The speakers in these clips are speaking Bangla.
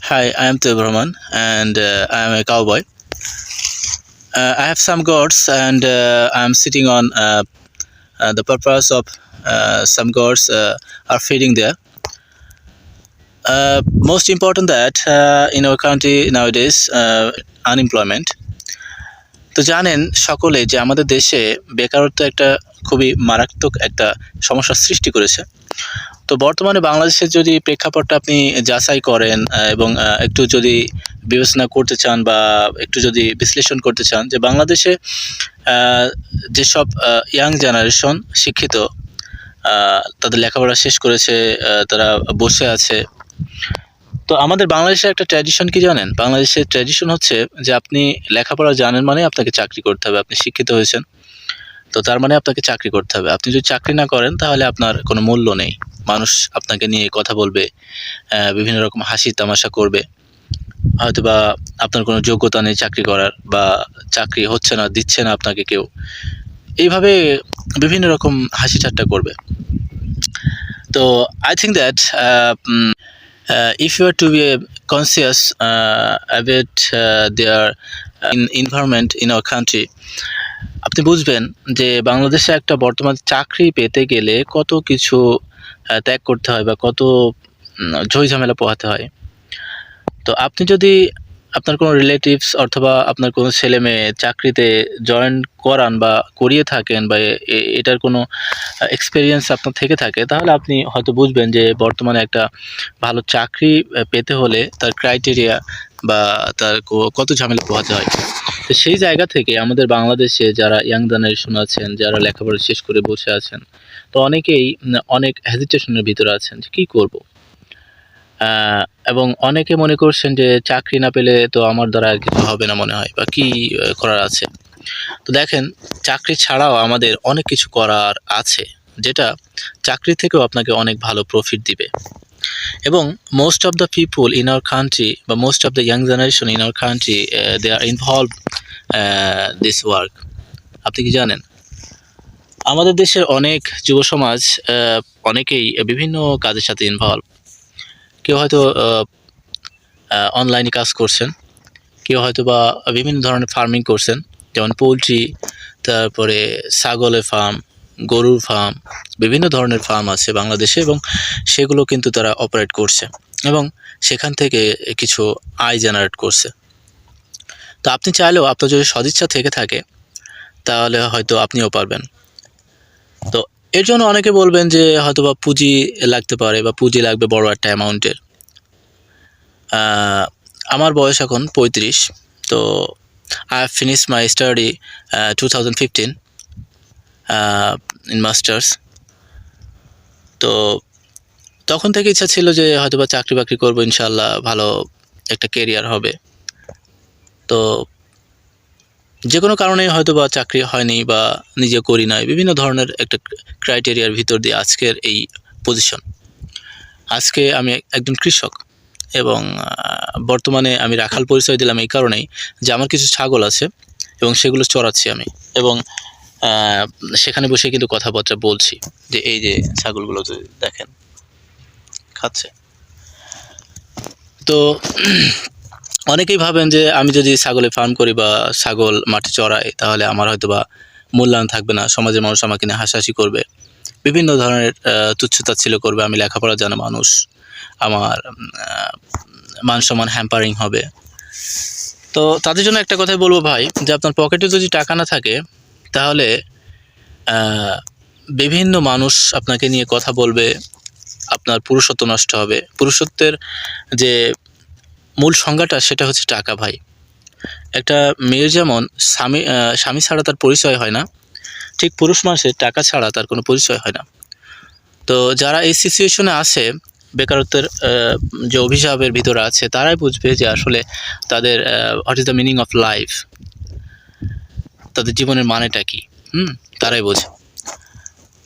Hi, I am Brahman and I am a cowboy. I have some goats and I am sitting on the purpose of some goats are feeding there. Most important that in our country nowadays unemployment. তো জানেন সকলে যে আমাদের দেশে বেকারত্ব একটা খুবই মারাত্মক একটা সমস্যার সৃষ্টি করেছে। তো বর্তমানে বাংলাদেশের যদি প্রেক্ষাপটটা আপনি যাচাই করেন এবং একটু যদি বিবেচনা করতে চান বা একটু যদি বিশ্লেষণ করতে চান যে বাংলাদেশে যেসব ইয়াং জেনারেশন শিক্ষিত, তাদের লেখাপড়া শেষ করেছে, তারা বসে আছে। তো আমাদের বাংলাদেশের একটা ট্র্যাডিশন কি জানেন? বাংলাদেশের ট্র্যাডিশন হচ্ছে যে আপনি লেখাপড়া জানেন মানে আপনাকে চাকরি করতে হবে। আপনি শিক্ষিত হয়েছেন, তো তার মানে আপনাকে চাকরি করতে হবে। আপনি যদি চাকরি না করেন তাহলে আপনার কোনো মূল্য নেই। মানুষ আপনাকে নিয়ে কথা বলবে, বিভিন্ন রকম হাসি তামাশা করবে। হয়তোবা আপনার কোনো যোগ্যতা নেই চাকরি করার, বা চাকরি হচ্ছে না, দিচ্ছে না আপনাকে কেউ। এইভাবে বিভিন্ন রকম হাসি ঠাট্টা করবে। তো I think that if you are to be conscious about their environment in our country, আপনি বুঝবেন যে বাংলাদেশে একটা বর্তমান চাকরি পেতে গেলে কত কিছু ত্যাগ করতে হয় বা কত ঝই-ঝামেলা পোহাতে হয়। তো আপনি যদি আপনার কোনো রিলেটিভস অথবা আপনার কোনো ছেলেমেয়ে চাকরিতে জয়েন করান বা করিয়ে থাকেন, বা এটার কোনো এক্সপেরিয়েন্স আপনার থেকে থাকে, তাহলে আপনি হয়তো বুঝবেন যে বর্তমানে একটা ভালো চাকরি পেতে হলে তার ক্রাইটেরিয়া বা তার কত ঝামেলা পোহাতে হয়। তো সেই জায়গা থেকে আমাদের বাংলাদেশে যারা ইয়াং জেনারেশন আছেন, যারা লেখাপড়া শেষ করে বসে আছেন, তো অনেকেই অনেক হেজিটেশনের ভিতরে আছেন যে কী করব? এবং অনেকে মনে করছেন যে চাকরি না পেলে তো আমার দ্বারা আর কিছু হবে না মনে হয়, বা কী করার আছে। তো দেখেন, চাকরি ছাড়াও আমাদের অনেক কিছু করার আছে, যেটা চাকরি থেকেও আপনাকে অনেক ভালো প্রফিট দিবে। এবং most of the people in our country বা most of the young generation in our country they are involve this work. আপনি কি জানেন? আমাদের দেশের অনেক যুব সমাজ অনেকেই বিভিন্ন কাজের সাথে ইনভলভ। কেউ হয়তো অনলাইনে কাজ করছেন, কেউ হয়তো বা বিভিন্ন ধরনের ফার্মিং করছেন, যেমন পোলট্রি, তারপরে ছাগলের ফার্ম, গরুর ফার্ম, বিভিন্ন ধরনের ফার্ম আছে বাংলাদেশে, এবং সেগুলো কিন্তু তারা অপারেট করছে এবং সেখান থেকে কিছু আয় জেনারেট করছে। তো আপনি চাইলেও, আপনার যদি সদিচ্ছা থেকে থাকে, তাহলে হয়তো আপনিও পারবেন। তো এর জন্য অনেকে বলবেন যে হয়তোবা পুঁজি লাগতে পারে বা পুঁজি লাগবে বড় একটা অ্যামাউন্টের। আমার বয়স এখন 35। তো I have finished my study 2015 in masters. তো তখন থেকে ইচ্ছা ছিল যে হয়তোবা চাকরি বাকরি করবো, ইনশাআল্লাহ ভালো একটা কেরিয়ার হবে। তো যে কোনো কারণে হয়তোবা চাকরি হয়নি বা নিজে করি নাই, বিভিন্ন ধরনের একটা ক্রাইটেরিয়ার ভিতর দিয়ে আজকের এই পজিশন। আজকে আমি একজন কৃষক, এবং বর্তমানে আমি রাখাল পরিচয় দিলাম এই কারণেই যে আমার কিছু ছাগল আছে এবং সেগুলো চড়াচ্ছি আমি, এবং সেখানে বসে কিন্তু কথাবার্তা বলছি যে এই যে ছাগলগুলো যদি দেখেন খাচ্ছে। তো অনেকেই ভাবেন যে আমি যদি ছাগলের ফার্ম করি বা ছাগল মাঠে চড়াই, তাহলে আমার হয়তো বা মূল্যায়ন থাকবে না, সমাজের মানুষ আমাকে নিয়ে হাসাহাসি করবে, বিভিন্ন ধরনের তুচ্ছ-তাচ্ছিল্য করবে। আমি লেখাপড়া জানা মানুষ, আমার মান সম্মান হ্যাম্পারিং হবে। তো তাদের জন্য একটা কথাই বলবো ভাই, যে আপনার পকেটে যদি টাকা না থাকে, তাহলে বিভিন্ন মানুষ আপনাকে নিয়ে কথা বলবে, আপনার পুরুষত্ব নষ্ট হবে। পুরুষত্বের যে মূল সংজ্ঞাটা, সেটা হচ্ছে টাকা ভাই। একটা মেয়ের যেমন স্বামী ছাড়া তার পরিচয় হয় না, ঠিক পুরুষ মানুষের টাকা ছাড়া তার কোনো পরিচয় হয় না। তো যারা এই সিচুয়েশনে আছে, বেকারত্বের যে অভিশাপের ভিতরে আছে, তারাই বুঝবে যে আসলে তাদের what is the meaning of life, তাদের জীবনের মানেটা কী, তারাই বোঝে।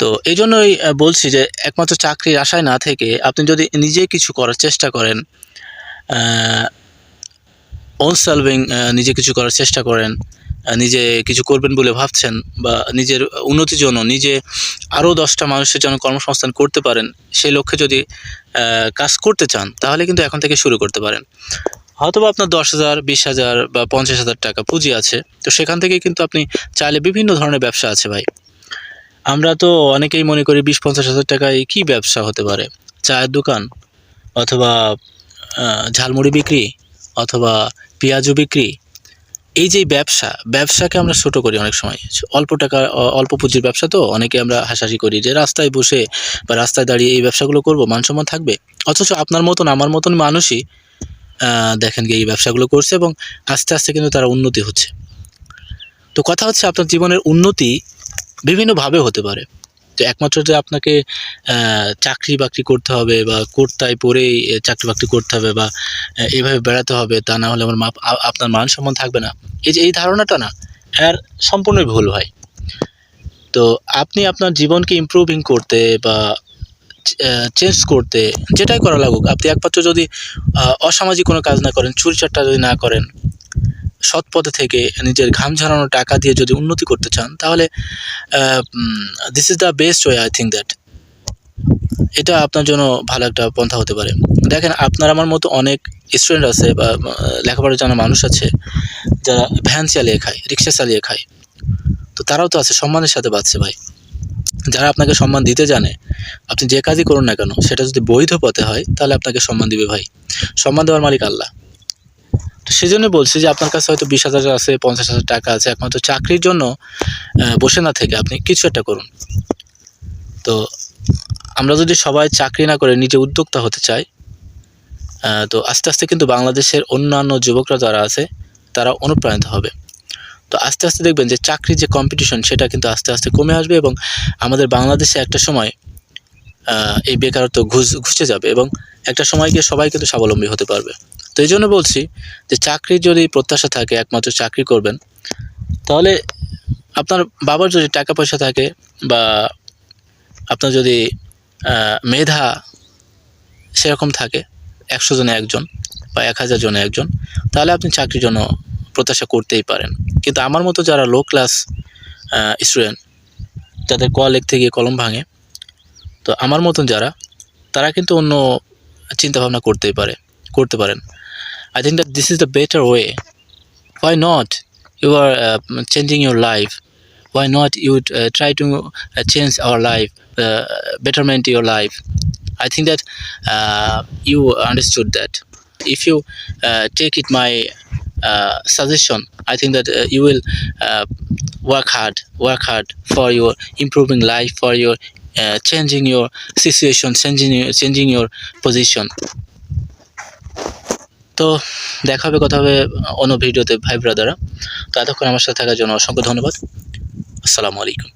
তো এই জন্যই বলছি যে একমাত্র চাকরির আশায় না থেকে আপনি যদি নিজে কিছু করার চেষ্টা করেন, ওন সলভিং, নিজে কিছু করার চেষ্টা করেন, নিজে কিছু করবেন বলে ভাবছেন বা নিজের উন্নতির জন্য নিজে আরও 10টা মানুষের জন্য কর্মসংস্থান করতে পারেন, সেই লক্ষ্যে যদি কাজ করতে চান তাহলে কিন্তু এখন থেকে শুরু করতে পারেন। হয়তোবা আপনার 10,000, 20,000 বা 50,000 টাকা পুঁজি আছে, তো সেখান থেকে কিন্তু আপনি চাইলে বিভিন্ন ধরনের ব্যবসা আছে ভাই। আমরা তো অনেকেই মনে করি 20-50,000 টাকায় কী ব্যবসা হতে পারে? চায়ের দোকান, অথবা ঝালমুড়ি বিক্রি, অথবা পেঁয়াজু বিক্রি। এই যে ব্যবসাকে আমরা ছোট করি অনেক সময়। অল্প টাকা অল্প পুঁজির ব্যবসা তো অনেকে আমরা হাসাহাসি করি যে রাস্তায় বসে বা রাস্তায় দাঁড়িয়ে এই ব্যবসাগুলো করব, মান-সম্মান থাকবে। অথচ আপনার মতন আমার মতন মানুষই দেখেন এই ব্যবসাগুলো করছে এবং আস্তে, আস্তে কিন্তু তারা উন্নতি হচ্ছে। তো কথা হচ্ছে আপনার জীবনের উন্নতি বিভিন্নভাবে হতে পারে। তো একমাত্র যে আপনাকে চাকরি-বাকরি করতে হবে বা কোটটাই পরেই চাকরি-বাকরি করতে হবে বা এভাবে বেড়াতে হবে, তা না হলে আপনার মান-সম্মান থাকবে না। এই ধারণাটা না, সম্পূর্ণই ভুল ভাই। তো আপনি আপনার জীবনকে ইমপ্রুভিং করতে বা চেঞ্জ করতে যেটাই করা লাগুক, আপনি একমাত্র যদি অসামাজিক কোনো কাজ না করেন, চুরি-চাট্টা যদি না করেন, সৎ পথে থেকে নিজের ঘাম ঝরানো টাকা দিয়ে যদি উন্নতি করতে চান, তাহলে this is the best way, I think that. এটা আপনার জন্য ভালো একটা পন্থা হতে পারে। দেখেন, আপনার আমার মতো অনেক স্টুডেন্ট আছে বা লেখাপড়া জানা মানুষ আছে যারা ভ্যান চালিয়ে খায়, রিক্সা চালিয়ে খায়। তো তারাও তো আছে, সম্মানের সাথে বাঁচছে ভাই। যারা আপনাকে সম্মান দিতে জানে, আপনি যে কাজই করুন না কেন, সেটা যদি বৈধ পথে হয় তাহলে আপনাকে সম্মান দিবে ভাই। সম্মান দেওয়ার মালিক আল্লাহ। তো সেজন্য বলছি যে আপনার কাছে হয়তো 20,000 আছে, 50,000 টাকা আছে, একমাত্র চাকরির জন্য বসে না থেকে আপনি কিছু একটা করুন। তো আমরা যদি সবাই চাকরি না করে নিজে উদ্যোক্তা হতে চাই, তো আস্তে, আস্তে কিন্তু বাংলাদেশের অন্যান্য যুবকরা যারা আছে তারা অনুপ্রাণিত হবে। তো আস্তে, আস্তে দেখবেন যে চাকরির যে কম্পিটিশন সেটা কিন্তু আস্তে, আস্তে কমে আসবে এবং আমাদের বাংলাদেশে একটা সময় এই বেকারত্ব ঘুচে যাবে এবং একটা সময় গিয়ে সবাই কিন্তু স্বাবলম্বী হতে পারবে। তো এইজন্য বলছি যে চাকরির যদি প্রত্যাশা থাকে, একমাত্র চাকরি করবেন। তাহলে আপনার বাবার যদি টাকা পয়সা থাকে বা আপনার যদি মেধা সেরকম থাকে, 100 জনে 1 জন বা 1000 জনে 1 জন, তাহলে আপনি চাকরির জন্য প্রত্যাশা করতেই পারেন। কিন্তু আমার মতো যারা লো ক্লাস স্টুডেন্ট, যাদের ক লিখতে গিয়ে কলম ভাঙে, তো আমার মতন যারা, তারা কিন্তু অন্য চিন্তাভাবনা করতে পারেন। I think that this is the better way. Why not? You are changing your life. Why not you try to change our life, betterment your life? I think that you understood that. If you take it my suggestion, I think that you will work hard for your improving life, for your changing your situation, changing your position. তো দেখা হবে, কথা হবে অন্য ভিডিওতে ভাই ব্রাদাররা। তো এতক্ষণ আমার সাথে থাকার জন্য অসংখ্য ধন্যবাদ। আসসালামু আলাইকুম।